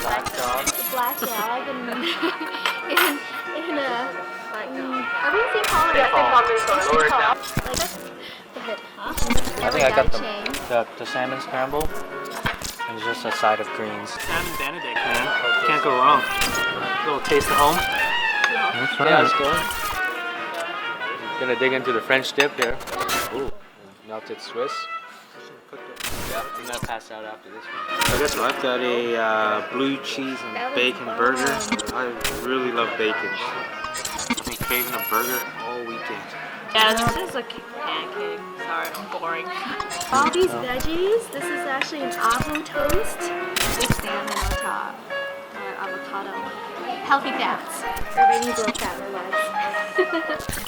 black dog. A black dog and in a are we in St. Paul? St. Paul. Lower down. Like that's good. I think I got the salmon scramble. And just a side of greens. Salmon Benedict, man. Can't go wrong. A little taste of home. That's right. Yeah, let's go. Gonna dig into the French dip here. Ooh, melted Swiss. Yeah, I'm gonna pass out after this one. So this one, I've got a blue cheese and bacon burger. I really love bacon. I've been craving a burger all weekend. Yeah, this is a pancake. Sorry, I'm boring. All these veggies, this is actually an avocado toast with salmon on top. Or avocado. Healthy fats. Everybody needs a little fat in their lives.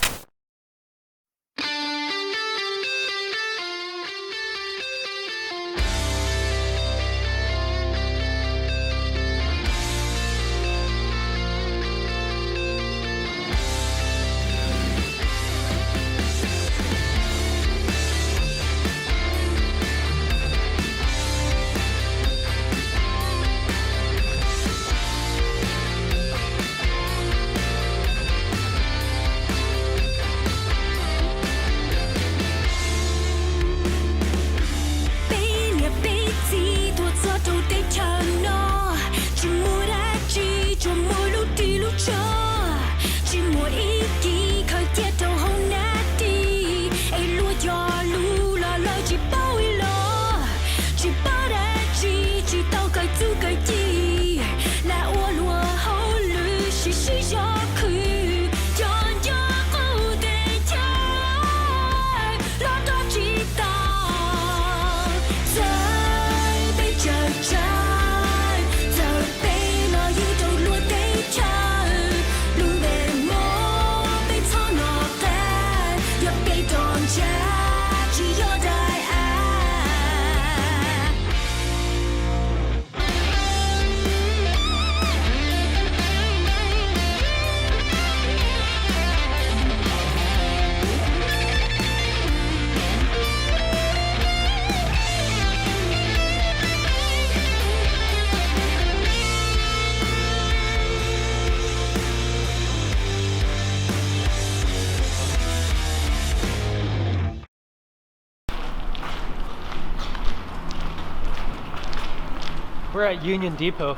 We're at Union Depot.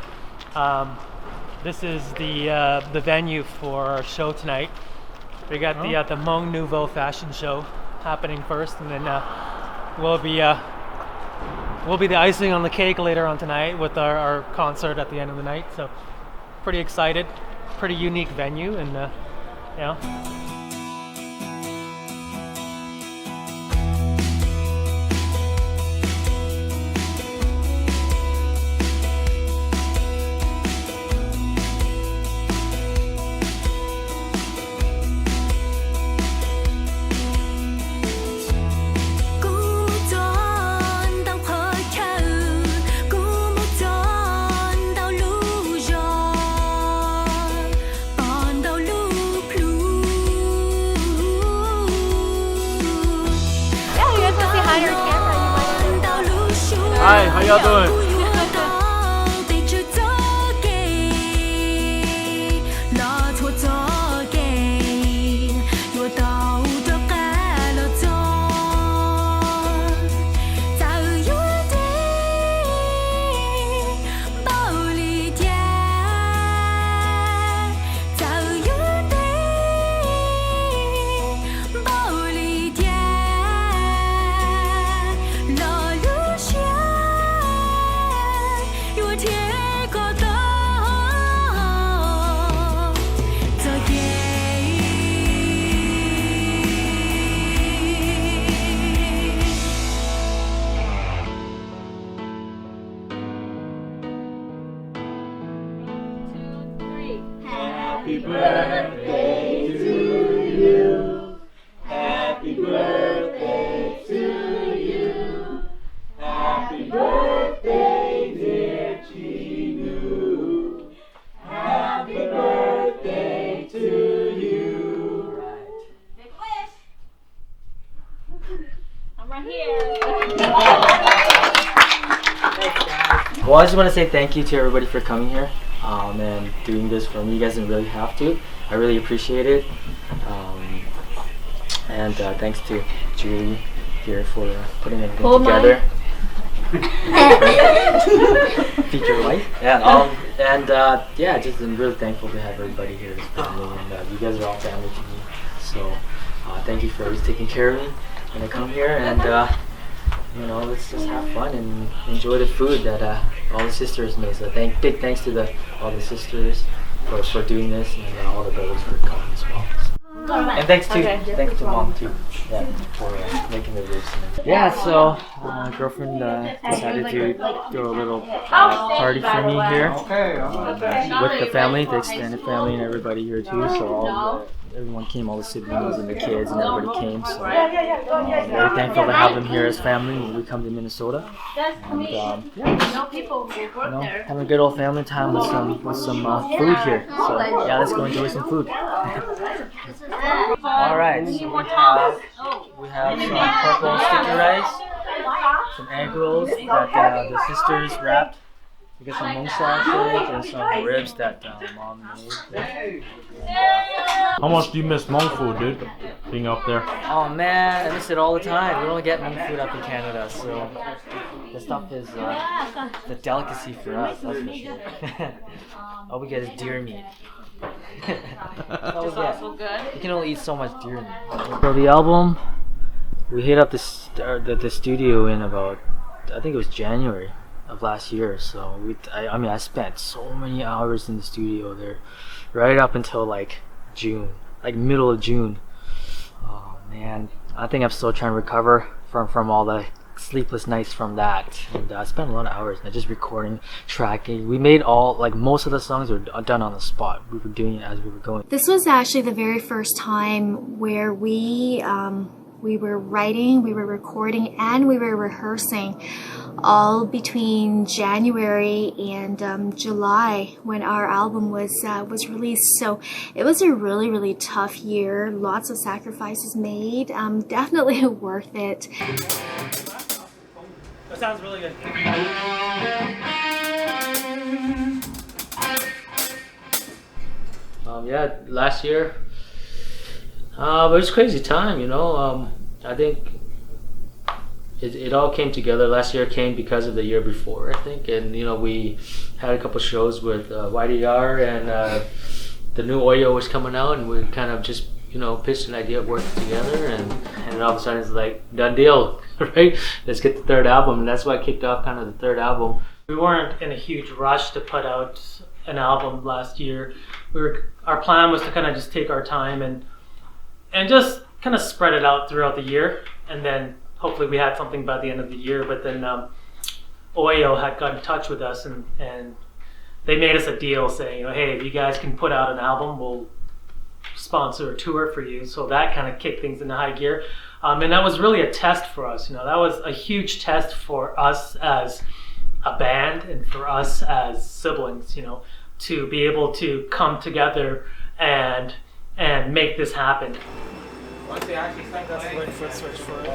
This is the venue for our show tonight. We got the Hmong Nouveau fashion show happening first, and then we'll be the icing on the cake later on tonight with our concert at the end of the night. So pretty excited, pretty unique venue, and yeah. Hi, how y'all doing? Happy birthday to you. Happy birthday to you. Happy birthday, dear Chinu. Happy birthday to you. Make a wish. I'm right here. Well, I just want to say thank you to everybody for coming here and doing this for me. You guys didn't really have to. I really appreciate it. And thanks to Julie here for putting everything together. Feature life. Yeah. Yeah, just I'm really thankful to have everybody here as family, and you guys are all family to me. So thank you for always taking care of me when I come here, and let's just have fun and enjoy the food that all the sisters made. So big thanks to all the sisters for doing this, and all the brothers for coming as well. And thanks to Mom too, for making the ribs. Yeah, so my girlfriend decided to throw a little party for me here with the family, the extended family, and everybody here too. So everyone came, all the siblings and the kids, and everybody came. So very thankful to have them here as family when we come to Minnesota. And having a good old family time with some food here. So let's go enjoy some food. All right, so we have some purple sticky rice, some egg rolls that the sisters wrapped. We got some Hmong sausage and some ribs that Mom made. How much do you miss Hmong food, dude? Being up there? Oh man, I miss it all the time. We don't get Hmong food up in Canada, so the stuff is the delicacy for us, that's for sure. All we get is deer meat. It's also good. You can only eat so much deer meat. So the album, we hit up the studio in about, I think it was January of last year. So I spent so many hours in the studio there, right up until like June, like middle of June. Oh man, I think I'm still trying to recover from all the sleepless nights from that, and I spent a lot of hours just recording, tracking. We made most of the songs were done on the spot. We were doing it as we were going. This was actually the very first time where we were writing, we were recording, and we were rehearsing all between January and July when our album was released. So it was a really, really tough year. Lots of sacrifices made. Definitely worth it. That sounds really good. Last year, it was a crazy time, I think it all came together. Last year came because of the year before, I think, and we had a couple shows with YDR, and the new Oyo was coming out, and we kind of just pitched an idea of working together, and all of a sudden it's like, done deal, right? Let's get the third album, and that's why I kicked off kind of the third album. We weren't in a huge rush to put out an album last year. Our plan was to kind of just take our time and just kind of spread it out throughout the year, and then hopefully we had something by the end of the year. But then Oyo had got in touch with us, and they made us a deal saying, hey, if you guys can put out an album, we'll sponsor a tour for you. So that kind of kicked things into high gear, and that was really a test for us. That was a huge test for us as a band and for us as siblings, to be able to come together and make this happen. Once they actually think that's the right foot switch for it.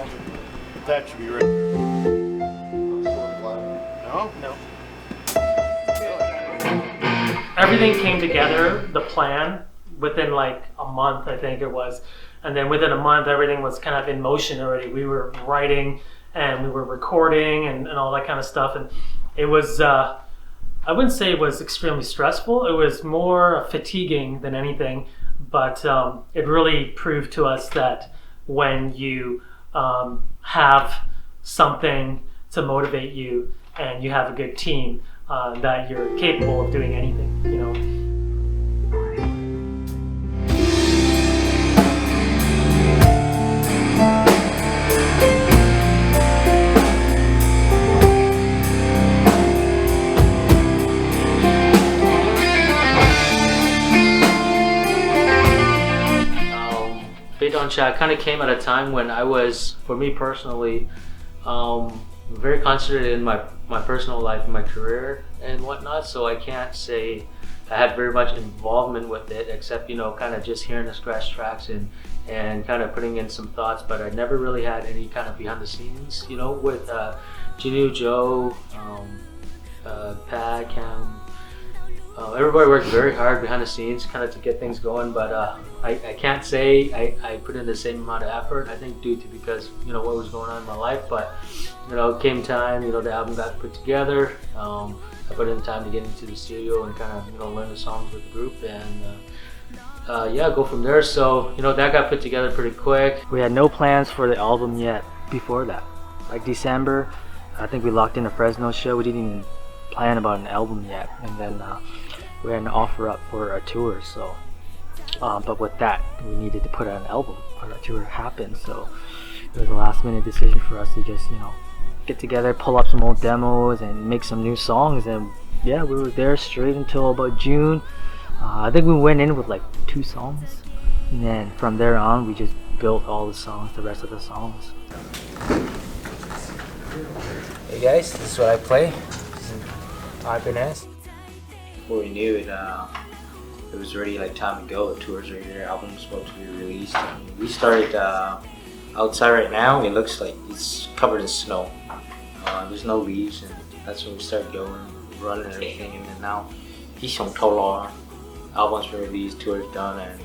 That should be right. No? Everything came together, the plan, within like a month, I think it was. And then within a month, everything was kind of in motion already. We were writing and we were recording and all that kind of stuff. And it was, I wouldn't say it was extremely stressful. It was more fatiguing than anything. But it really proved to us that when you have something to motivate you and you have a good team, that you're capable of doing anything, Peb Roj Ntsha kind of came at a time when I was, for me personally, very concentrated in my personal life and my career and whatnot, so I can't say I had very much involvement with it, except kind of just hearing the scratch tracks and kind of putting in some thoughts, but I never really had any kind of behind the scenes with Jinu, Joe, Pat, Cam, everybody worked very hard behind the scenes kind of to get things going, but I can't say I put in the same amount of effort, I think due to because, what was going on in my life, but, it came time, the album got put together. I put in time to get into the studio and kind of, learn the songs with the group and go from there. So, that got put together pretty quick. We had no plans for the album yet before that. Like December, I think we locked in a Fresno show. We didn't even plan about an album yet. And then we had an offer up for a tour. So, but with that, we needed to put out an album for that tour to happen. So it was a last minute decision for us to just, get together, pull up some old demos and make some new songs. And yeah, we were there straight until about June. I think we went in with like 2 songs, and then from there on we just built all the songs, the rest of the songs. Hey guys, this is what I play. This is Happiness. Before we knew it, it was already like time to go. The tour's already there. Album's supposed to be released. We started outside right now. It looks like it's covered in snow. There's no leaves, and that's when we started going, running and everything. And then now, album's been released, tour's done, and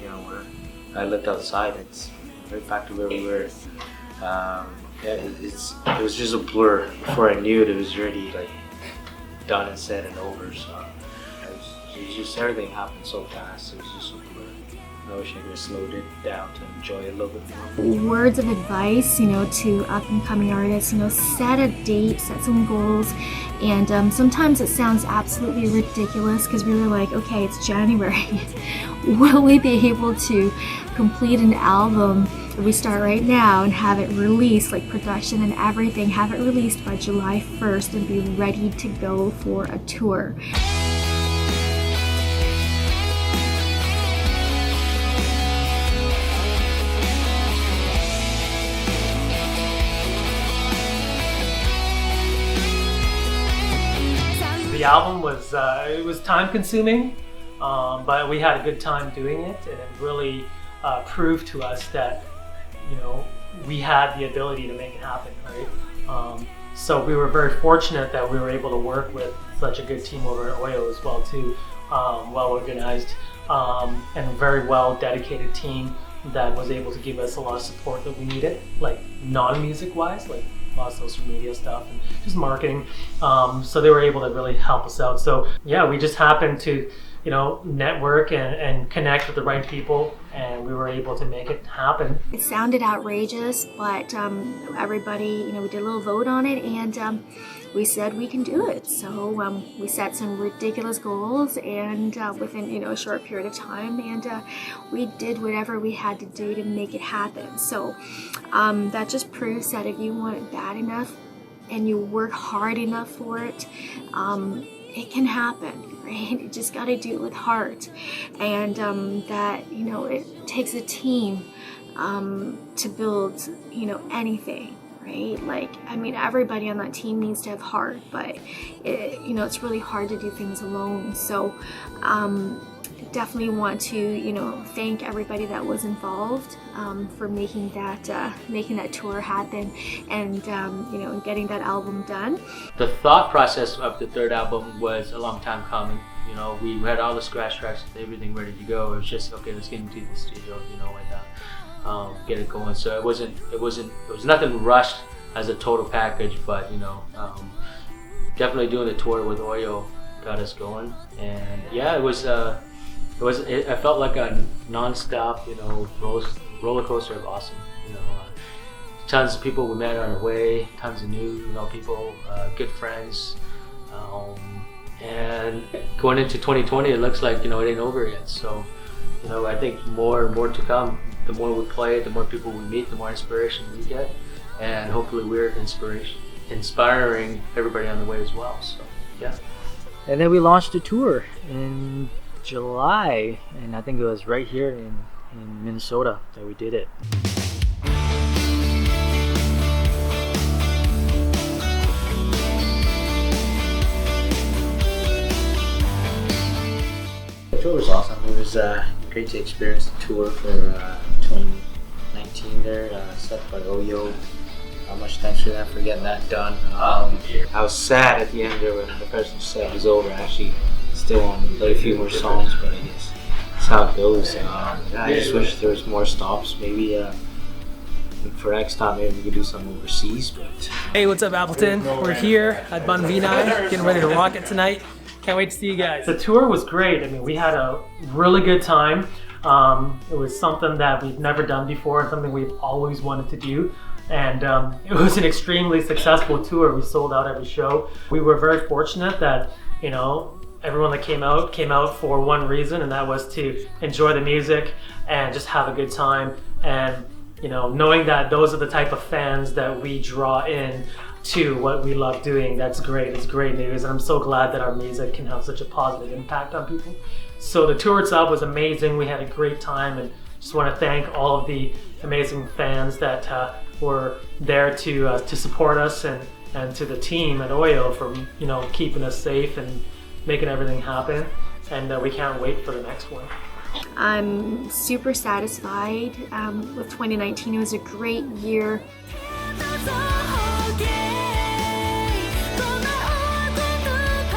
I looked outside. It's right back to where we were. It was just a blur. Before I knew it, it was already like done and said and over. So it was just everything happened so fast. It was just a blur. I wish I could have slowed it down to enjoy it a little bit more. Words of advice, to up and coming artists, set a date, set some goals. And sometimes it sounds absolutely ridiculous because we were like, okay, it's January. Will we be able to complete an album if we start right now and have it released, like production and everything, have it released by July 1st and be ready to go for a tour? The album was it was time consuming, but we had a good time doing it, and it really proved to us that we had the ability to make it happen, right? So we were very fortunate that we were able to work with such a good team over at Oyo as well too, well organized and very well dedicated team that was able to give us a lot of support that we needed, like non-music wise, like a lot of social media stuff and just marketing. So they were able to really help us out. So yeah, we just happened to network and connect with the right people, and we were able to make it happen. It sounded outrageous, but everybody, we did a little vote on it, and we said we can do it. So we set some ridiculous goals, and within a short period of time, and we did whatever we had to do to make it happen. So that just proves that if you want it bad enough and you work hard enough for it, it can happen. Right? You just got to do it with heart, and that it takes a team to build anything, right? Like, everybody on that team needs to have heart, but it's really hard to do things alone. So definitely want to thank everybody that was involved for making that tour happen, and getting that album done. The thought process of the third album was a long time coming. We had all the scratch tracks, everything ready to go. It was just okay, let's get into the studio, and get it going. So it was nothing rushed as a total package, but definitely doing the tour with Oyo got us going, and yeah, I felt like a non-stop, roller coaster of awesome. Tons of people we met on our way, tons of new, people, good friends, and going into 2020, it looks like it ain't over yet. So, I think more and more to come. The more we play, the more people we meet, the more inspiration we get, and hopefully we're inspiring everybody on the way as well. So, yeah. And then we launched a tour in July, and I think it was right here in Minnesota that we did it. The tour was awesome. It was great to experience the tour for 2019 there, set by Oyo. How much thanks for that for getting that done. I was sad at the end there when the person said it was over. Actually, still want to play a few more songs, but I guess that's how it goes. I just wish there was more stops. Maybe for next time, maybe we could do something overseas. But Hey, what's up, Appleton? We're here at Bun Vinai, getting ready to rock it tonight. Can't wait to see you guys. The tour was great. I mean, we had a really good time. It was something that we've never done before, and something we've always wanted to do. And it was an extremely successful tour. We sold out every show. We were very fortunate that, you know, everyone that came out for one reason, and that was to enjoy the music and just have a good time. And, you know, knowing that those are the type of fans that we draw in to what we love doing, that's great. It's great news, and I'm so glad that our music can have such a positive impact on people. So the tour itself was amazing. We had a great time, and just want to thank all of the amazing fans that were there to support us, and to the team at Oyo for, you know, keeping us safe and making everything happen. And we can't wait for the next one. I'm super satisfied with 2019. It was a great year.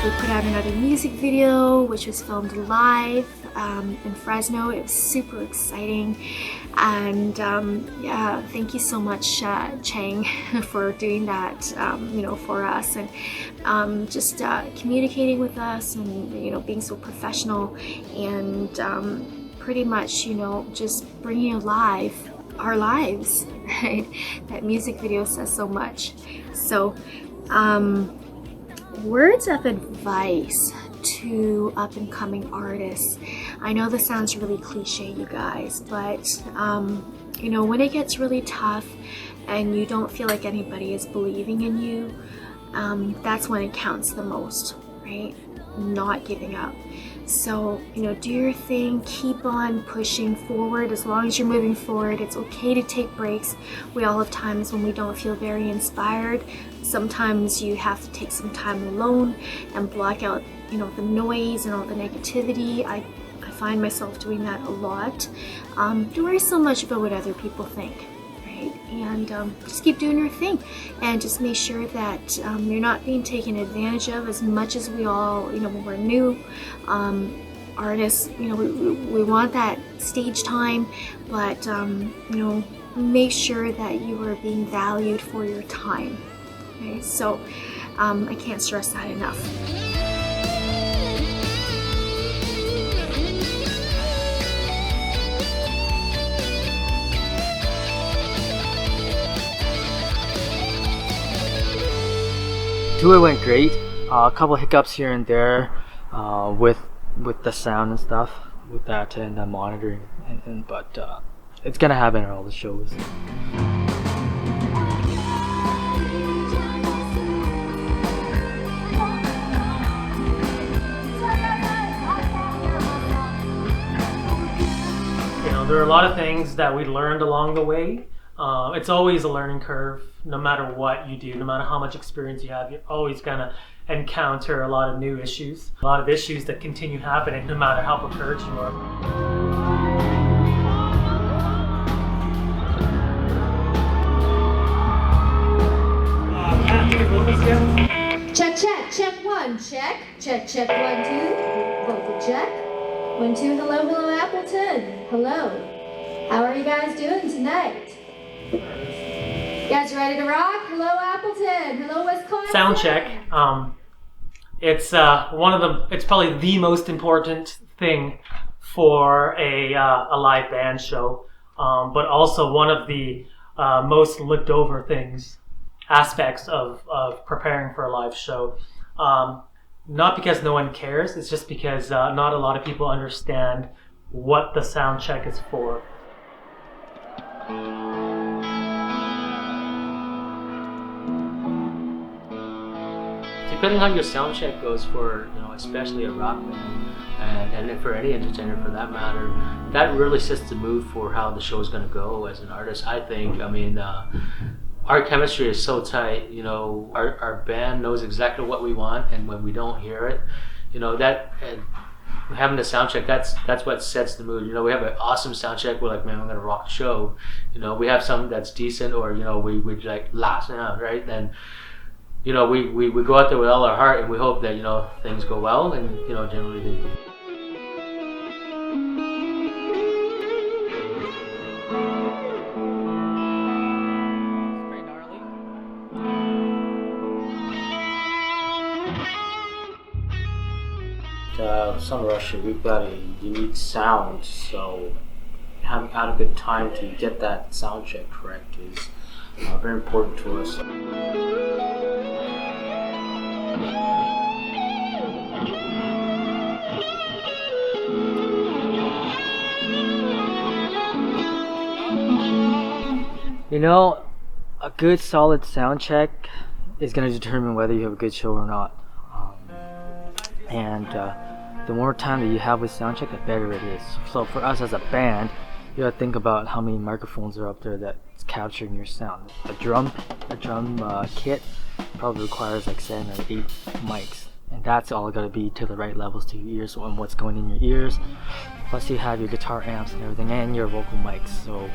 We put out another music video, which was filmed live in Fresno. It was super exciting. And yeah, thank you so much, Chang, for doing that, you know, for us, and just communicating with us, and, you know, being so professional, and pretty much, you know, just bringing alive our lives, right? That music video says so much. So, words of advice to up-and-coming artists. I know this sounds really cliche, you guys, but you know, when it gets really tough and you don't feel like anybody is believing in you, that's when it counts the most, right? Not giving up. So, you know, do your thing, keep on pushing forward. As long as you're moving forward, it's okay to take breaks. We all have times when we don't feel very inspired. Sometimes you have to take some time alone and block out, you know, the noise and all the negativity. I find myself doing that a lot. Don't worry so much about what other people think, right? And just keep doing your thing, and just make sure that you're not being taken advantage of as much as we all, you know, when we're new artists, you know, we want that stage time, but you know, make sure that you are being valued for your time. Okay, so I can't stress that enough. Tour went great. A couple hiccups here and there with the sound and stuff, with that and the monitoring, but it's gonna happen at all the shows. You know, there are a lot of things that we learned along the way. It's always a learning curve, no matter what you do, no matter how much experience you have. You're always gonna encounter a lot of new issues, a lot of issues that continue happening, no matter how prepared you are. Check one, check 1 2, vocal check 1 2. Hello Appleton, hello. How are you guys doing tonight? You guys ready to rock? Hello Appleton, hello Wisconsin. Sound check. It's it's probably the most important thing for a live band show, but also one of the most looked over aspects of preparing for a live show. Not because no one cares, it's just because not a lot of people understand what the sound check is for. Depending on how your sound check goes for, you know, especially a rock band, and for any entertainer for that matter, that really sets the mood for how the show is going to go as an artist, I think. I mean, our chemistry is so tight, you know, our band knows exactly what we want, and when we don't hear it, you know, that having the sound check, that's what sets the mood. You know, we have an awesome sound check. We're like, man, we're gonna rock the show. You know, we have something that's decent, or you know, we like last now, right? Then, you know, we go out there with all our heart, and we hope that, you know, things go well, and you know, generally they do. Suddenrush, we've got a unique sound, so having adequate time to get that sound check correct is very important to us. You know, a good solid sound check is going to determine whether you have a good show or not. And the more time that you have with sound check, the better it is. So for us as a band, you gotta think about how many microphones are up there that's capturing your sound. A drum kit probably requires like 7 or 8 mics, and that's all gotta be to the right levels to your ears and what's going in your ears. Plus you have your guitar amps and everything, and your vocal mics. So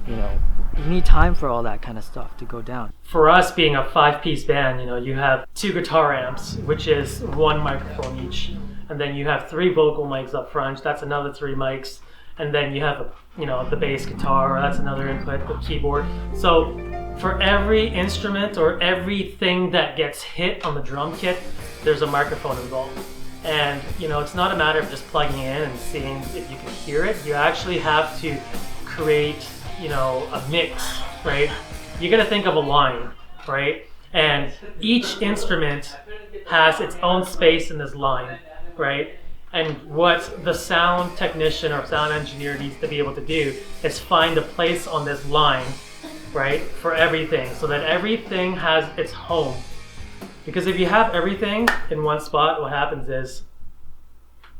you know, you need time for all that kind of stuff to go down. For us, being a 5-piece band, you know, you have 2 guitar amps, which is 1 microphone each, and then you have 3 vocal mics up front. That's another 3 mics, and then you have, you know, the bass guitar. That's another input, the keyboard. So for every instrument or everything that gets hit on the drum kit, there's a microphone involved. And you know, it's not a matter of just plugging in and seeing if you can hear it. You actually have to create, you know, a mix, right? You gotta think of a line, right? And each instrument has its own space in this line, right? And what the sound technician or sound engineer needs to be able to do is find a place on this line, right, for everything, so that everything has its home. Because if you have everything in one spot, what happens is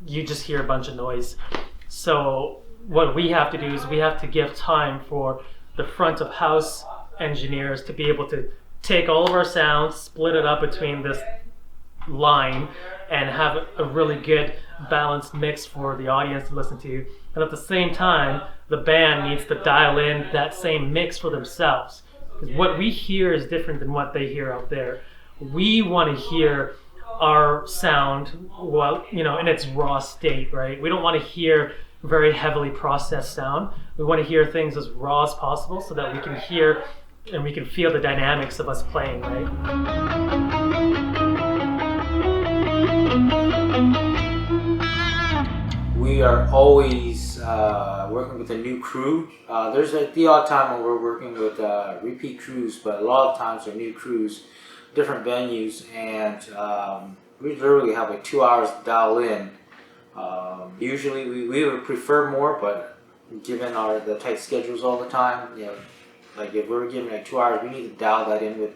you just hear a bunch of noise. So what we have to do is we have to give time for the front of house engineers to be able to take all of our sounds, split it up between this line, and have a really good balanced mix for the audience to listen to. And at the same time, the band needs to dial in that same mix for themselves. Because what we hear is different than what they hear out there. We want to hear our sound, well, you know, in its raw state, right? We don't want to hear very heavily processed sound. We want to hear things as raw as possible so that we can hear and we can feel the dynamics of us playing, right? We are always working with a new crew. There's the odd time when we're working with repeat crews, but a lot of times they're new crews, different venues, and we literally have like 2 hours to dial in. Usually we would prefer more, but given the tight schedules all the time, you know, like if we're given like 2 hours, we need to dial that in with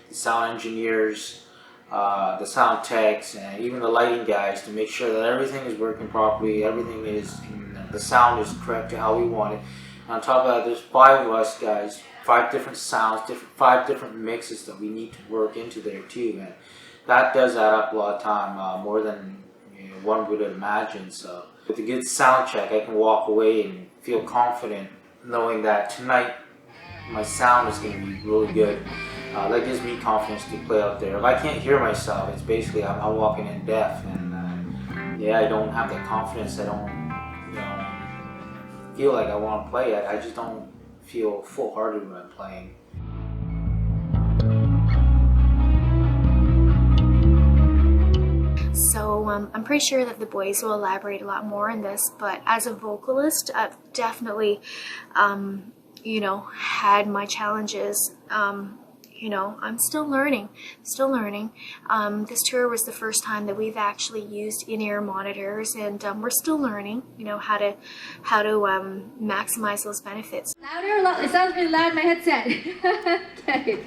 the sound engineers, the sound techs, and even the lighting guys to make sure that everything is working properly, everything is, the sound is correct to how we want it. And on top of that, there's 5 of us guys, 5 different sounds, 5 different mixes that we need to work into there too, and that does add up a lot of time, more than one would imagine. So with a good sound check, I can walk away and feel confident knowing that tonight my sound is going to be really good. That gives me confidence to play out there. If I can't hear myself, it's basically I'm walking in deaf, and yeah, I don't have that confidence. I don't, you know, feel like I want to play. I just don't feel full-hearted when I'm playing. So I'm pretty sure that the boys will elaborate a lot more on this, but as a vocalist, I've definitely, you know, had my challenges. You know, I'm still learning. This tour was the first time that we've actually used in-ear monitors, and we're still learning, you know, how to maximize those benefits. Louder? It sounds really loud in my headset. Okay.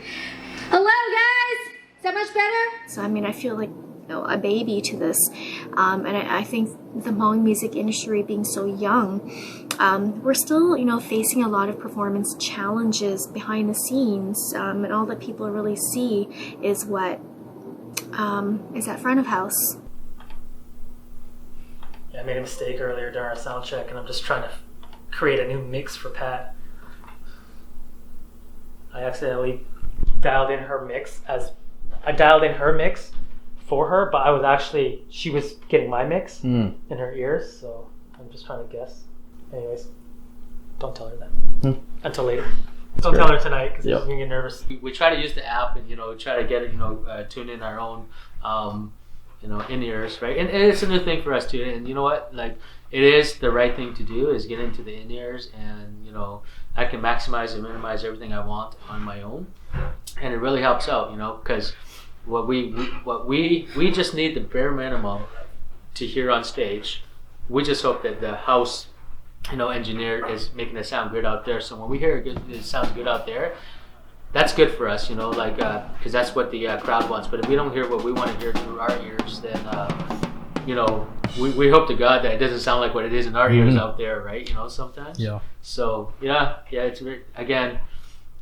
Hello, guys! Is that much better? So, I mean, I feel like, you know, a baby to this, and I think the Hmong music industry being so young, we're still, you know, facing a lot of performance challenges behind the scenes, and all that people really see is what is at front of house. I made a mistake earlier during our sound check, and I'm just trying to create a new mix for Pat. I accidentally dialed in her mix for her, but she was getting my mix in her ears, so I'm just trying to guess. Anyways, don't tell her that until later. Don't tell her tonight because she's gonna get nervous. We try to use the app and try to get it tune in our own in ears, right? And it's a new thing for us too. And you know what? Like, it is the right thing to do is get into the in ears, and I can maximize and minimize everything I want on my own, and it really helps out, because what we just need the bare minimum to hear on stage. We just hope that the house engineer is making it sound good out there. So when we hear it sounds good out there, that's good for us, because that's what the crowd wants. But if we don't hear what we want to hear through our ears, then we hope to God that it doesn't sound like what it is in our ears out there, right? Sometimes. Yeah. So yeah, it's again,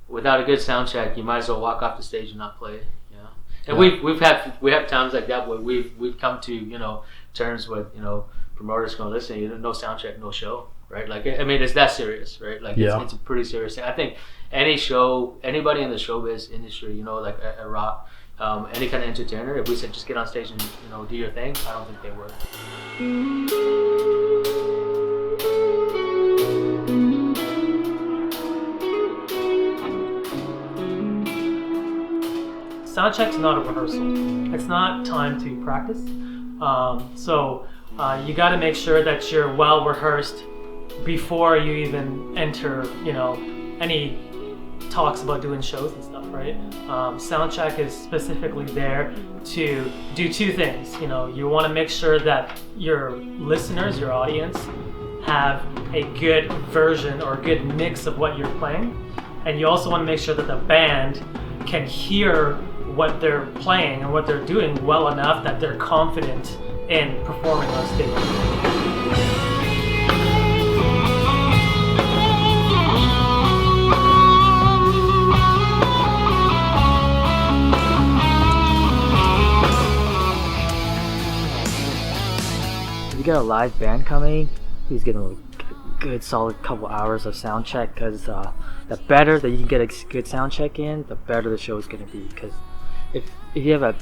without a good sound check, you might as well walk off the stage and not play. And we have times like that where we've come to terms with promoters going, listen, no sound check, no show. Right, like it's that serious, right? Like it's a pretty serious thing. I think anybody in the showbiz industry, like a rock, any kind of entertainer, if we said just get on stage and do your thing, I don't think they would. Sound check's not a rehearsal. It's not time to practice. So you got to make sure that you're well rehearsed before you even enter, any talks about doing shows and stuff, right? Soundcheck is specifically there to do two things. You want to make sure that your listeners, your audience, have a good version or a good mix of what you're playing, and you also want to make sure that the band can hear what they're playing and what they're doing well enough that they're confident in performing on stage. You got a live band coming, please get a good solid couple hours of sound check, because the better that you can get a good sound check in, the better the show is going to be. Because if you have a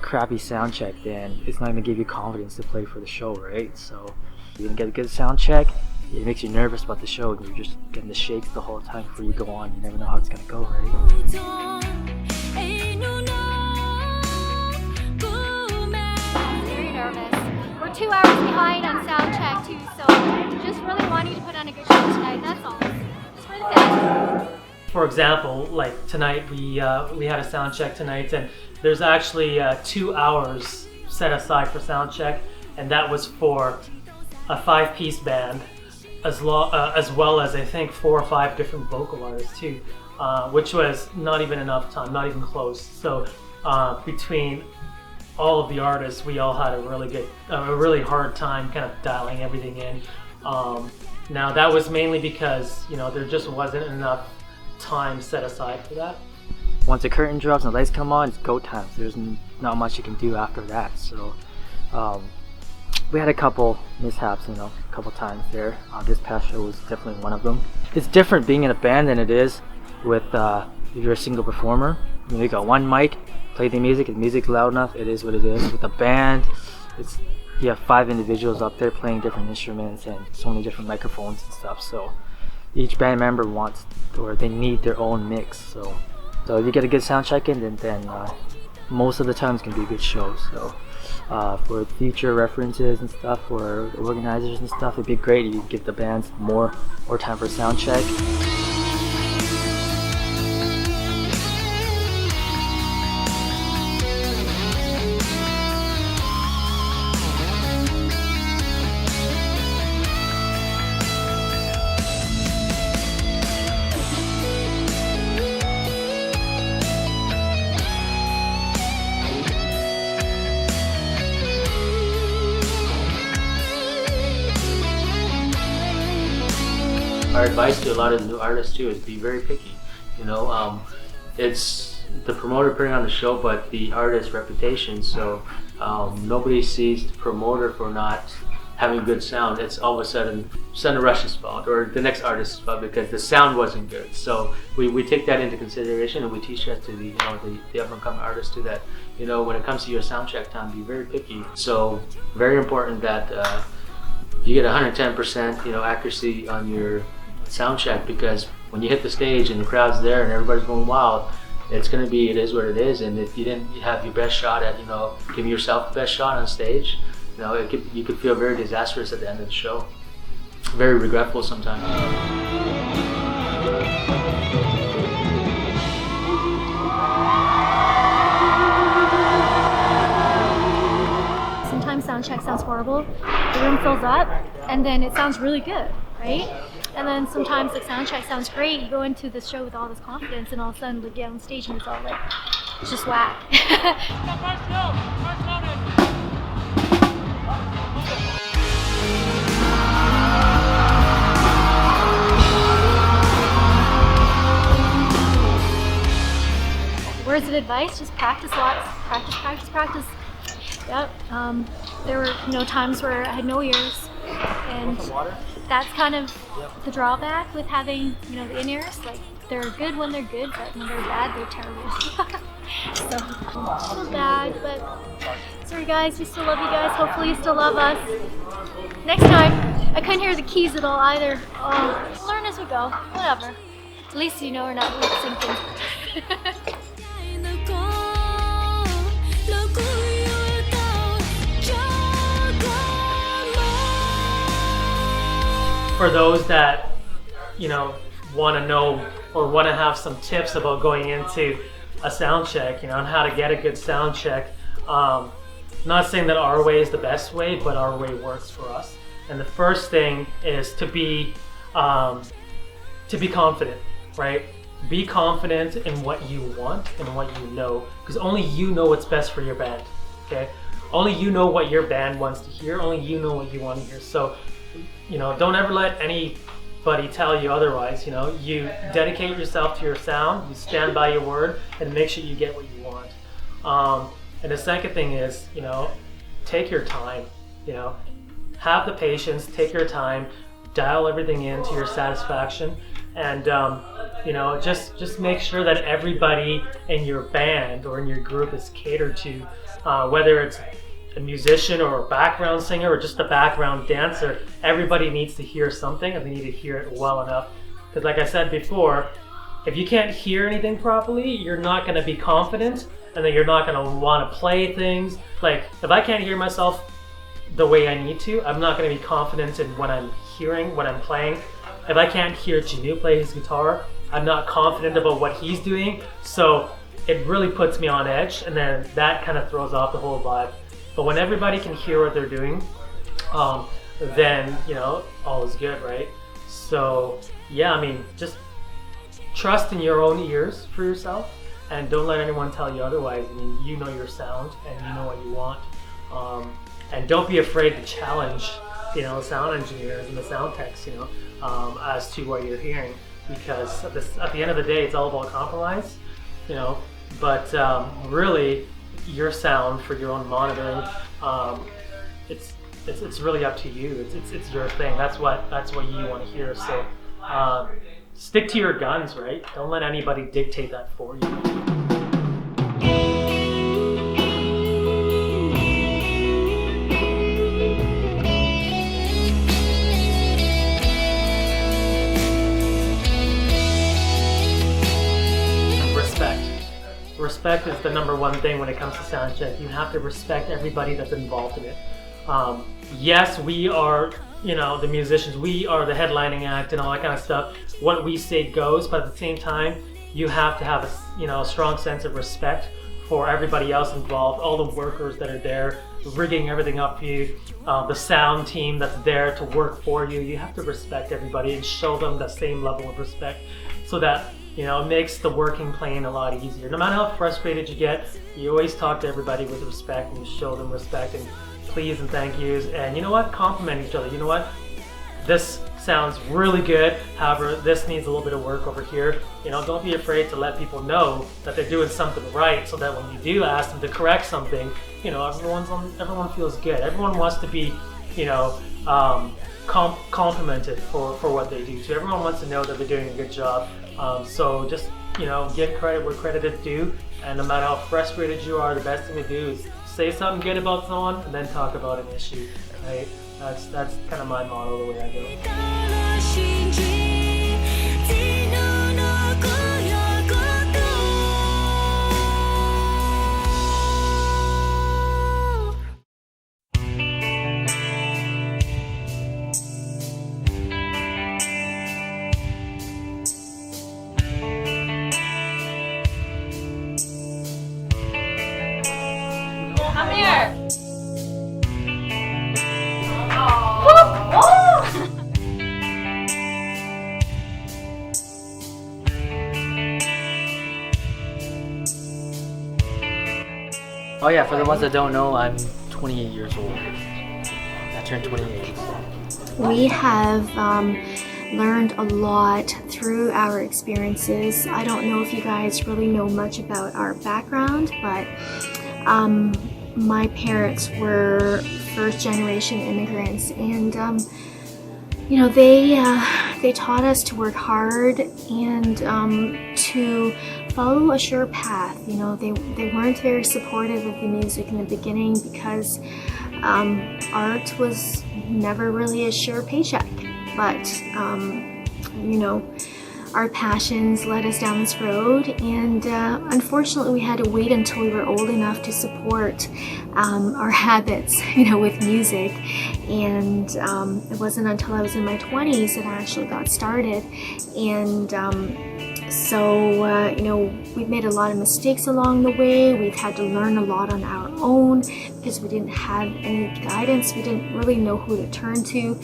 crappy sound check, then it's not going to give you confidence to play for the show, right? So you can get a good sound check, it makes you nervous about the show, and you're just getting the shakes the whole time before you go on. You never know how it's going to go, right? Very nervous. We're 2 hours behind on sound check too, so just really want you to put on a good show tonight, that's all. Just for the fans. For example, like tonight we had a sound check tonight, and there's actually 2 hours set aside for sound check, and that was for a 5-piece band, as well as I think 4 or 5 different vocal artists too, which was not even enough time, not even close. So between all of the artists, we all had a really hard time kind of dialing everything in. Now that was mainly because there just wasn't enough time set aside for that. Once the curtain drops and the lights come on, it's go time. There's not much you can do after that. So we had a couple mishaps, a couple times there. This past show was definitely one of them. It's different being in a band than it is with if you're a single performer. You got one mic, play the music. If the music's loud enough, it is what it is. With a band, you have 5 individuals up there playing different instruments and so many different microphones and stuff. So each band member wants, or they need their own mix. So if you get a good sound check in, then most of the time it's gonna be a good show. So for future references and stuff, for organizers and stuff, it'd be great if you give the bands more time for sound check. Our advice to a lot of the new artists too is be very picky. It's the promoter putting on the show, but the artist's reputation. So nobody sees the promoter for not having good sound, it's all of a sudden Suddenrush's fault or the next artist's fault because the sound wasn't good. So we take that into consideration, and we teach that to the up and coming artists too, that when it comes to your sound check time, be very picky. So very important that you get 110% accuracy on your sound check, because when you hit the stage and the crowd's there and everybody's going wild, it is what it is. And if you didn't have your best shot at giving yourself the best shot on stage, you could feel very disastrous at the end of the show. Very regretful sometimes. Sometimes sound check sounds horrible, the room fills up, and then it sounds really good, right? And then sometimes the sound check sounds great, you go into the show with all this confidence, and all of a sudden you get on stage and it's all like, it's just whack. Words of advice, just practice lots, practice. Yep. There were times where I had no ears, and that's kind of the drawback with having the in-ears. Like, they're good when they're good, but when they're bad, they're terrible. So bad, but sorry guys, we still love you guys. Hopefully you still love us. Next time, I couldn't hear the keys at all either. Learn as we go, whatever. At least we're not lip syncing. For those that want to know or want to have some tips about going into a sound check, on how to get a good sound check, not saying that our way is the best way, but our way works for us. And the first thing is to be confident, right? Be confident in what you want and what you know, because only you know what's best for your band. Okay, only you know what your band wants to hear. Only you know what you want to hear. So don't ever let anybody tell you otherwise. You dedicate yourself to your sound, you stand by your word, and make sure you get what you want. And the second thing is, take your time. Have the patience, take your time, dial everything in to your satisfaction, and just make sure that everybody in your band or in your group is catered to, whether it's a musician or a background singer or just a background dancer. Everybody needs to hear something, and they need to hear it well enough. Because like I said before, if you can't hear anything properly, you're not going to be confident, and then you're not going to want to play things. Like, if I can't hear myself the way I need to, I'm not going to be confident in what I'm hearing, what I'm playing. If I can't hear Janu play his guitar, I'm not confident about what he's doing. So it really puts me on edge, and then that kind of throws off the whole vibe. But when everybody can hear what they're doing, then all is good, right? So yeah, just trust in your own ears for yourself, and don't let anyone tell you otherwise. You know your sound, and you know what you want, and don't be afraid to challenge, sound engineers and the sound techs, as to what you're hearing, because at the end of the day, it's all about compromise, But really, your sound for your own monitoring, it's really up to you. It's your thing. That's what you want to hear. So stick to your guns, right? Don't let anybody dictate that for you. Respect is the number one thing when it comes to sound check. You have to respect everybody that's involved in it. Yes, we are, the musicians, we are the headlining act and all that kind of stuff. What we say goes, but at the same time, you have to have a strong sense of respect for everybody else involved, all the workers that are there, rigging everything up for you, the sound team that's there to work for you. You have to respect everybody and show them the same level of respect, so that it makes the working playing a lot easier. No matter how frustrated you get, you always talk to everybody with respect, and you show them respect and please and thank yous, and compliment each other. This sounds really good, however, this needs a little bit of work over here. Don't be afraid to let people know that they're doing something right, so that when you do ask them to correct something, everyone feels good. Everyone wants to be you know, complimented for what they do. So everyone wants to know that they're doing a good job. So just, you know, give credit where credit is due, and no matter how frustrated you are, the best thing to do is say something good about someone and then talk about an issue, right? That's kind of my model, the way I go. Come here. Oh yeah, for the ones that don't know, I'm 28 years old. I turned 28. We have learned a lot through our experiences. I don't know if you guys really know much about our background, but my parents were first-generation immigrants, and you know, they taught us to work hard and to follow a sure path. You know, they weren't very supportive of the music in the beginning because art was never really a sure paycheck. But you know, our passions led us down this road, and unfortunately we had to wait until we were old enough to support our habits, you know, with music. And it wasn't until I was in my 20s that I actually got started. And so you know, we've made a lot of mistakes along the way. We've had to learn a lot on our own because we didn't have any guidance. We didn't really know who to turn to.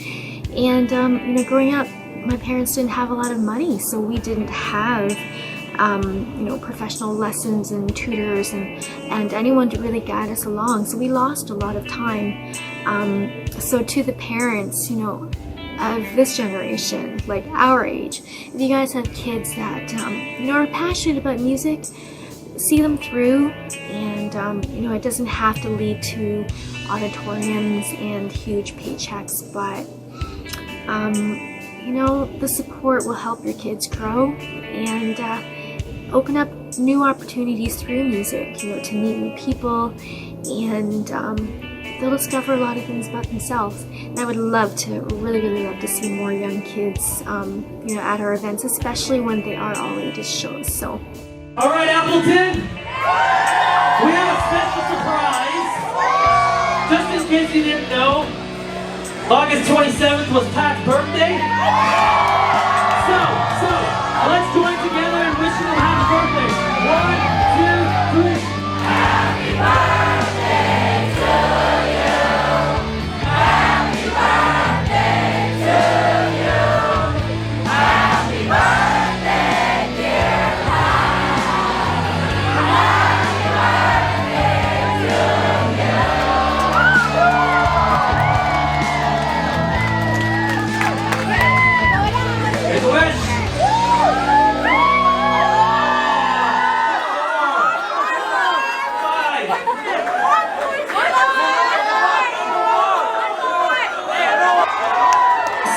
And you know, growing up, my parents didn't have a lot of money, so we didn't have you know, professional lessons and tutors and anyone to really guide us along. So we lost a lot of time. So to the parents, you know, of this generation, like our age, if you guys have kids that you know, are passionate about music, see them through. And you know, it doesn't have to lead to auditoriums and huge paychecks, but you know, the support will help your kids grow and open up new opportunities through music, you know, to meet new people, and they'll discover a lot of things about themselves. And I would love to, really love to see more young kids, you know, at our events, especially when they are all ages shows. So. All right, Appleton, we have a special surprise. Just in case you didn't know, August 27th was Pat's birthday. So let's join together and wish him a happy birthday. 1, 2, 3. Happy birthday to you. Happy birthday to you. Happy birthday, dear Pat. Happy birthday to you. Make a wish.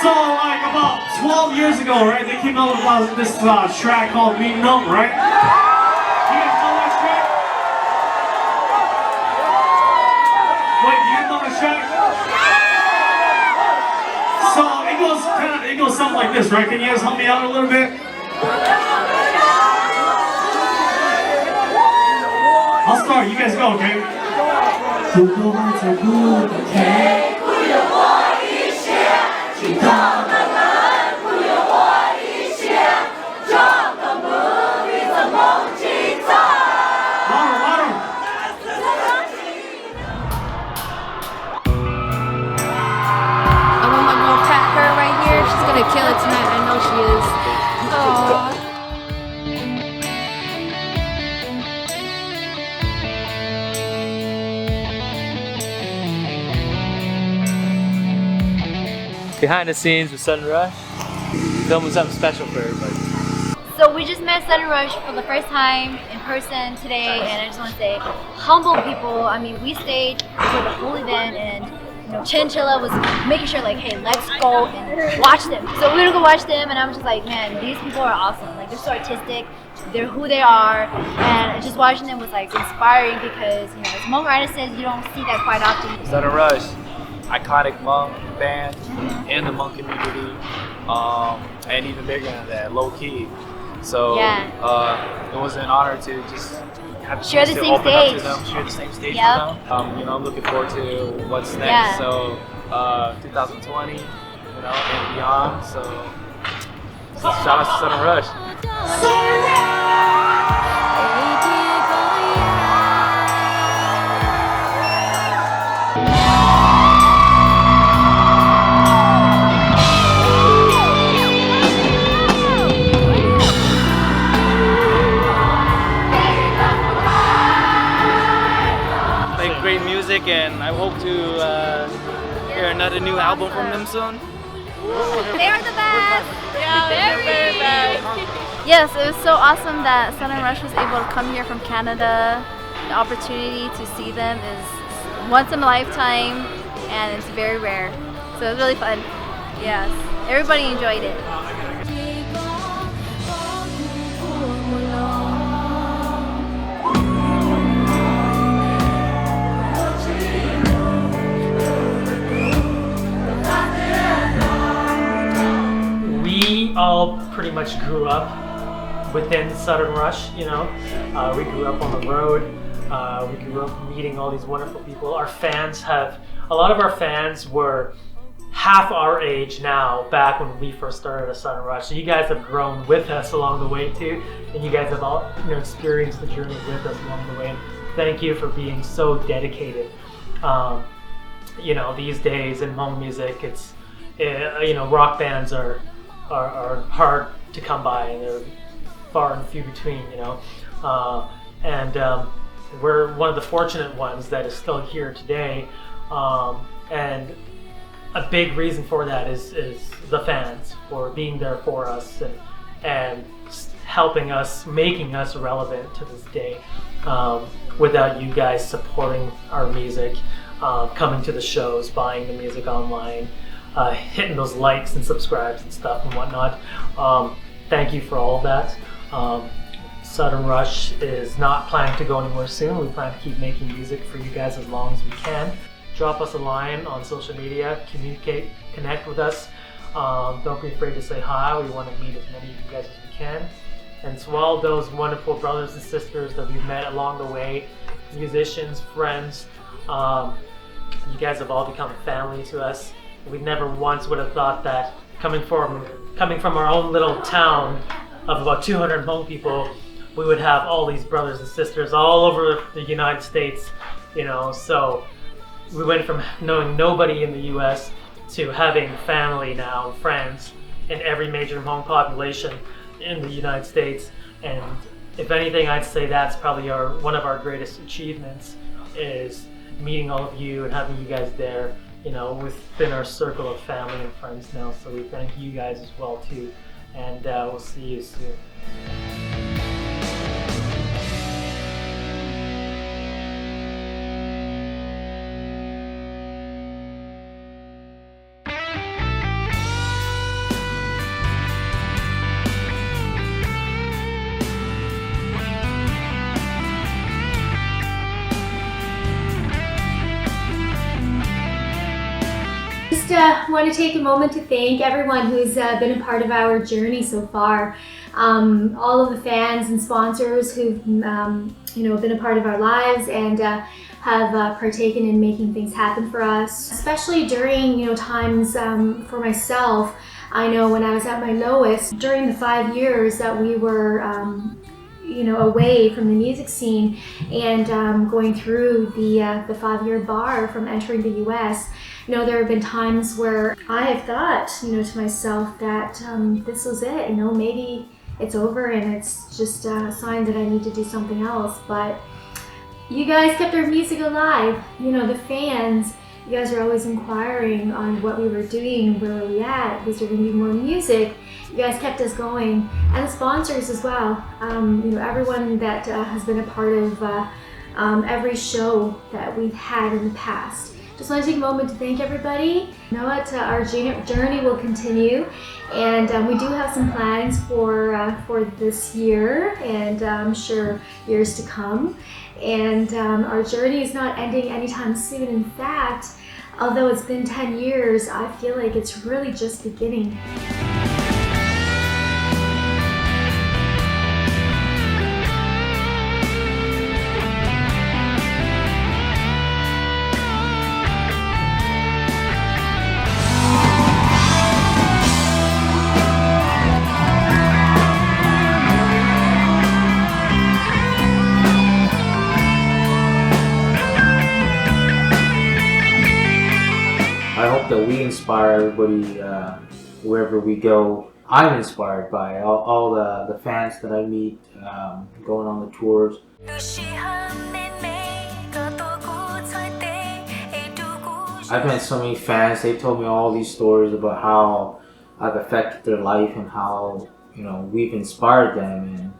So like about 12 years ago, right, they came out with this track called Hmong, right? You guys know that track? Wait, do you know that track? So it goes something like this, right? Can you guys help me out a little bit? I'll start, you guys go, okay? Kill it tonight, I know she is. Aww. Behind the scenes with Suddenrush, filming something special for everybody. So we just met Suddenrush for the first time in person today, and I just want to say, humble people. I mean, we stayed for the whole event, and Chinchilla was making sure like, hey, let's go and watch them. So we're gonna go watch them, and I'm just like, man, these people are awesome. Like they're so artistic, they're who they are, and just watching them was like inspiring because as Hmong artists, you don't see that quite often. Suddenrush, iconic Hmong band in the Hmong community, and even bigger than that, low key. So it was an honor to just have the share chance the to same open up stage. to them, share the same stage Yep. with them. I'm looking forward to what's next. Yeah. So 2020, and beyond. So shout out to Suddenrush. Make great music, and I hope to hear another new album from them soon. They are the best! Yeah, they're very bad. Yes, it was so awesome that Suddenrush was able to come here from Canada. The opportunity to see them is once in a lifetime, and it's very rare. So it was really fun. Yes, everybody enjoyed it. We all pretty much grew up within Suddenrush, we grew up on the road, we grew up meeting all these wonderful people. A lot of our fans were half our age now, back when we first started at Suddenrush. So you guys have grown with us along the way too, and you guys have all experienced the journey with us along the way. And thank you for being so dedicated. These days in Hmong music, it's rock bands are hard to come by, and they're far and few between, we're one of the fortunate ones that is still here today, and a big reason for that is the fans for being there for us and helping us, making us relevant to this day. Without you guys supporting our music, coming to the shows, buying the music online, hitting those likes and subscribes and stuff and whatnot. Thank you for all of that. Suddenrush is not planning to go anywhere soon. We plan to keep making music for you guys as long as we can. Drop us a line on social media, communicate, connect with us. Don't be afraid to say hi. We want to meet as many of you guys as we can. And to all those wonderful brothers and sisters that we've met along the way, musicians, friends, you guys have all become family to us. We never once would have thought that coming from our own little town of about 200 Hmong people, we would have all these brothers and sisters all over the United States, so we went from knowing nobody in the US to having family now, friends in every major Hmong population in the United States. And if anything, I'd say that's probably one of our greatest achievements, is meeting all of you and having you guys there, within our circle of family and friends now. So we thank you guys as well too, and we'll see you soon. Want to take a moment to thank everyone who's been a part of our journey so far. All of the fans and sponsors who've been a part of our lives and have partaken in making things happen for us, especially during times for myself. I know when I was at my lowest during the 5 years that we were away from the music scene and going through the 5-year bar from entering the US. There have been times where I have thought, to myself that this was it, maybe it's over and it's just a sign that I need to do something else. But you guys kept our music alive. The fans, you guys are always inquiring on what we were doing, where were we at, was there going to be more music? You guys kept us going, and the sponsors as well. Everyone that has been a part of every show that we've had in the past. just want to take a moment to thank everybody. You know what, our journey will continue, and we do have some plans for this year, and I'm sure years to come. And our journey is not ending anytime soon. In fact, although it's been 10 years, I feel like it's really just beginning. I hope that we inspire everybody wherever we go. I'm inspired by all the fans that I meet going on the tours. I've met so many fans. They told me all these stories about how I've affected their life and how we've inspired them.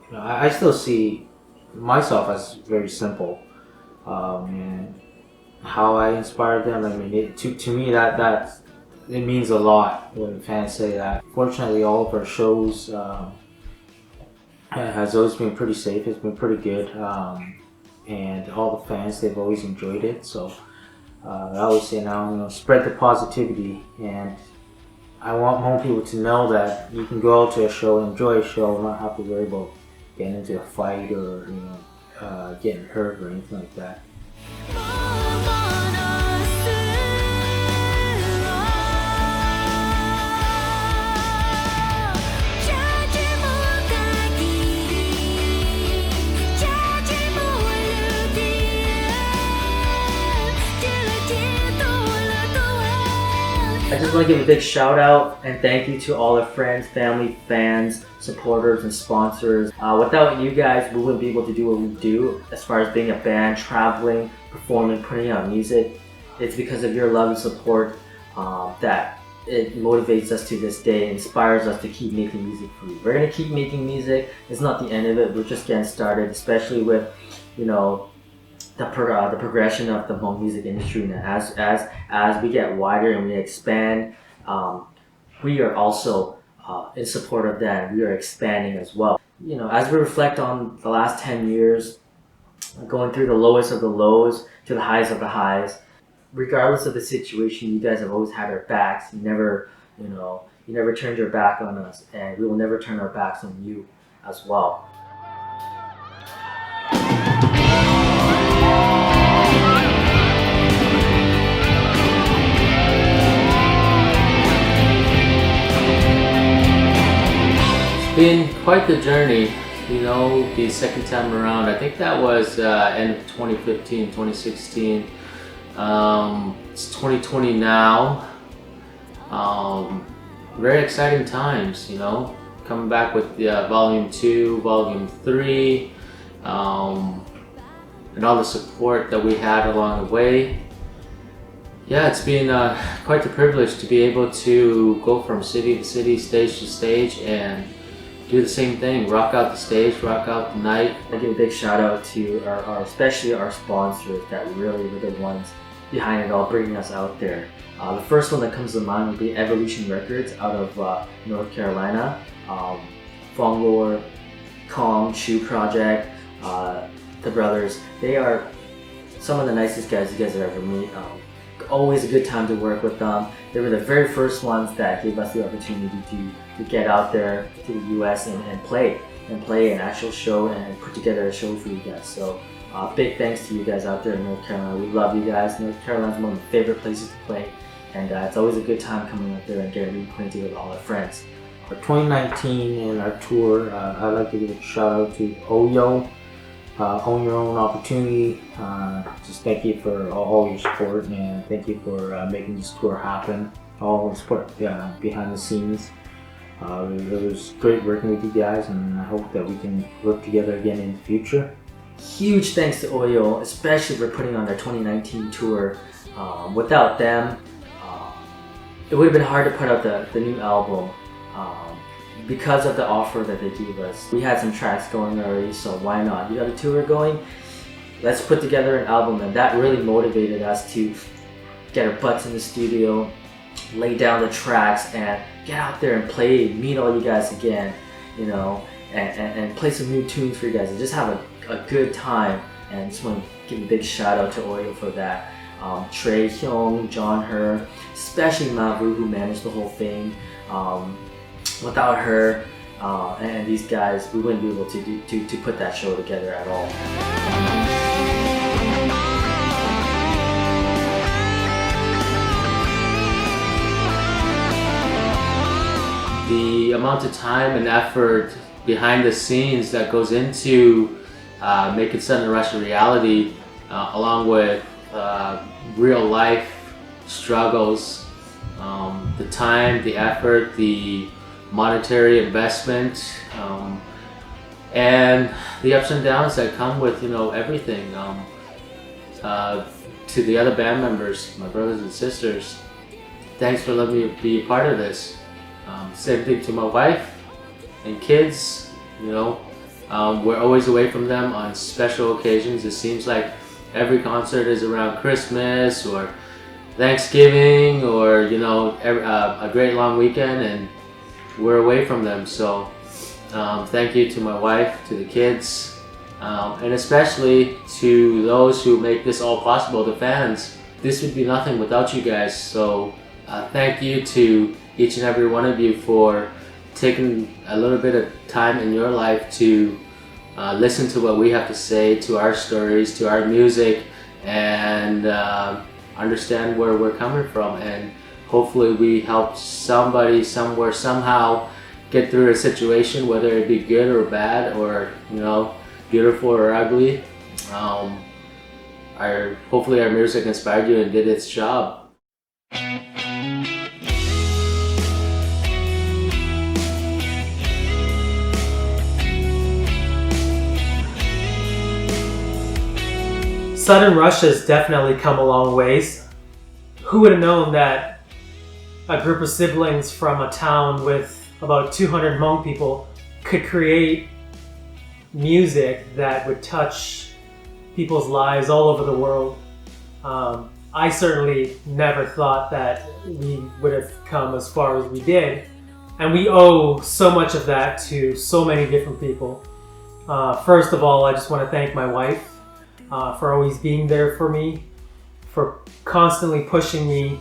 And I still see myself as very simple. And how I inspired them. I mean, to me that it means a lot when fans say that. Fortunately, all of our shows has always been pretty safe. It's been pretty good, and all the fans, they've always enjoyed it. So I always say now, spread the positivity, and I want more people to know that you can go out to a show, enjoy a show, and not have to worry about getting into a fight or getting hurt or anything like that. I just want to give a big shout out and thank you to all our friends, family, fans, supporters, and sponsors. Without you guys, we wouldn't be able to do what we do as far as being a band, traveling, performing, putting out music. It's because of your love and support that it motivates us to this day, inspires us to keep making music for you. We're going to keep making music. It's not the end of it. We're just getting started, especially with, the progression of the Hmong music industry. And as we get wider and we expand, we are also in support of that. We are expanding as well. As we reflect on the last 10 years, going through the lowest of the lows to the highs of the highs, regardless of the situation, you guys have always had our backs. You never turned your back on us, and we will never turn our backs on you as well. It's been quite the journey, the second time around. I think that was end of 2015, 2016. It's 2020 now. Very exciting times, coming back with volume 2, volume 3, and all the support that we had along the way. Yeah, it's been quite the privilege to be able to go from city to city, stage to stage, and do the same thing, rock out the stage, rock out the night. I give a big shout out to our especially our sponsors that really were the ones behind it all, bringing us out there. The first one that comes to mind would be Evolution Records out of North Carolina. Fong Lor, Kong, Shoe Project, the brothers. They are some of the nicest guys you guys have ever met. Always a good time to work with them. They were the very first ones that gave us the opportunity to get out there to the US and play an actual show and put together a show for you guys. So big thanks to you guys out there in North Carolina. We love you guys. North Carolina is one of my favorite places to play, and it's always a good time coming out there and getting reacquainted with all our friends. For 2019 and our tour, I'd like to give a shout out to Oyo. Own Your Own Opportunity. Just thank you for all your support, and thank you for making this tour happen. All the support behind the scenes. It was great working with you guys, and I hope that we can work together again in the future. Huge thanks to Oyo, especially for putting on their 2019 tour. Without them, it would have been hard to put out the new album. Because of the offer that they gave us. We had some tracks going already, so why not? You got a tour going? Let's put together an album, and that really motivated us to get our butts in the studio, lay down the tracks, and get out there and play, meet all you guys again, you know, and play some new tunes for you guys and just have a good time. And just want to give a big shout out to Oreo for that. Trey Hyung, John Her, especially Mavu who managed the whole thing. Without her and these guys, we wouldn't be able to put that show together at all. The amount of time and effort behind the scenes that goes into making Suddenrush a reality, along with real life struggles, the time, the effort, the monetary investment, and the ups and downs that come with, you know, everything. To the other band members, my brothers and sisters, thanks for letting me be a part of this. Same thing to my wife and kids, you know. We're always away from them on special occasions. It seems like every concert is around Christmas or Thanksgiving or, you know, a great long weekend, and we're away from them. So thank you to my wife, to the kids, and especially to those who make this all possible, the fans. This would be nothing without you guys. So thank you to each and every one of you for taking a little bit of time in your life to listen to what we have to say, to our stories, to our music, and understand where we're coming from. And hopefully we help somebody somewhere somehow get through a situation, whether it be good or bad, or, you know, beautiful or ugly. Hopefully our music inspired you and did its job. Suddenrush has definitely come a long ways. Who would have known that a group of siblings from a town with about 200 Hmong people could create music that would touch people's lives all over the world. I certainly never thought that we would have come as far as we did, and we owe so much of that to so many different people. First of all, I just want to thank my wife for always being there for me, for constantly pushing me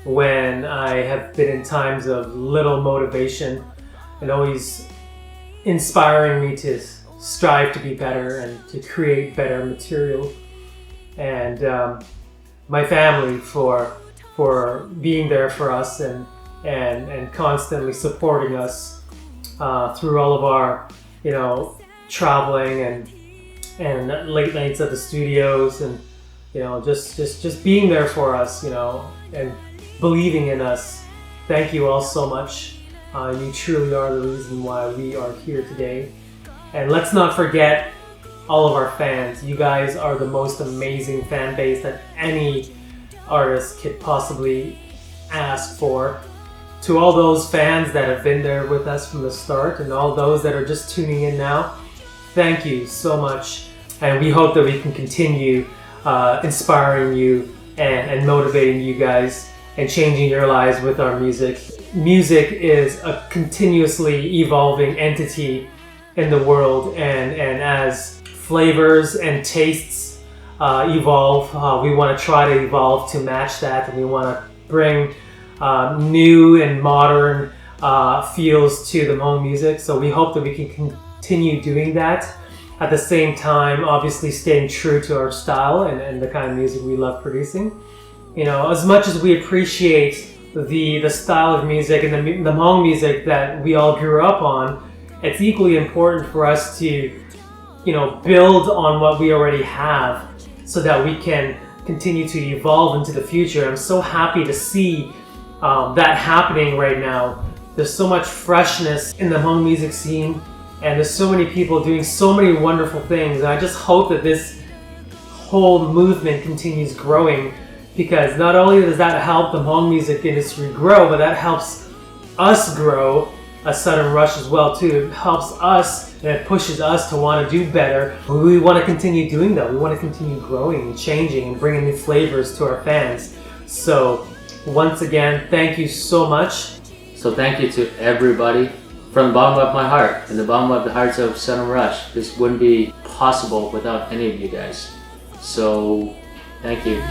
when I have been in times of little motivation, and always inspiring me to strive to be better and to create better material. And my family for being there for us and constantly supporting us through all of our, you know, traveling and late nights at the studios, and, you know, just being there for us, you know, and believing in us. Thank you all so much. You truly are the reason why we are here today. And let's not forget all of our fans. You guys are the most amazing fan base that any artist could possibly ask for. To all those fans that have been there with us from the start, and all those that are just tuning in now, thank you so much, and we hope that we can continue inspiring you and motivating you guys and changing your lives with our music. Music is a continuously evolving entity in the world, and as flavors and tastes evolve, we want to try to evolve to match that, and we want to bring new and modern feels to the Hmong music. So we hope that we can continue doing that, at the same time obviously staying true to our style and the kind of music we love producing. You know, as much as we appreciate the style of music and the Hmong music that we all grew up on, it's equally important for us to, you know, build on what we already have so that we can continue to evolve into the future. I'm so happy to see that happening right now. There's so much freshness in the Hmong music scene, and there's so many people doing so many wonderful things. And I just hope that this whole movement continues growing, because not only does that help the Hmong music industry grow, but that helps us grow as Suddenrush as well too. It helps us and it pushes us to want to do better. We want to continue doing that. We want to continue growing and changing and bringing new flavors to our fans. So once again, thank you so much. So thank you to everybody from the bottom of my heart and the bottom of the hearts of Suddenrush. This wouldn't be possible without any of you guys. So thank you.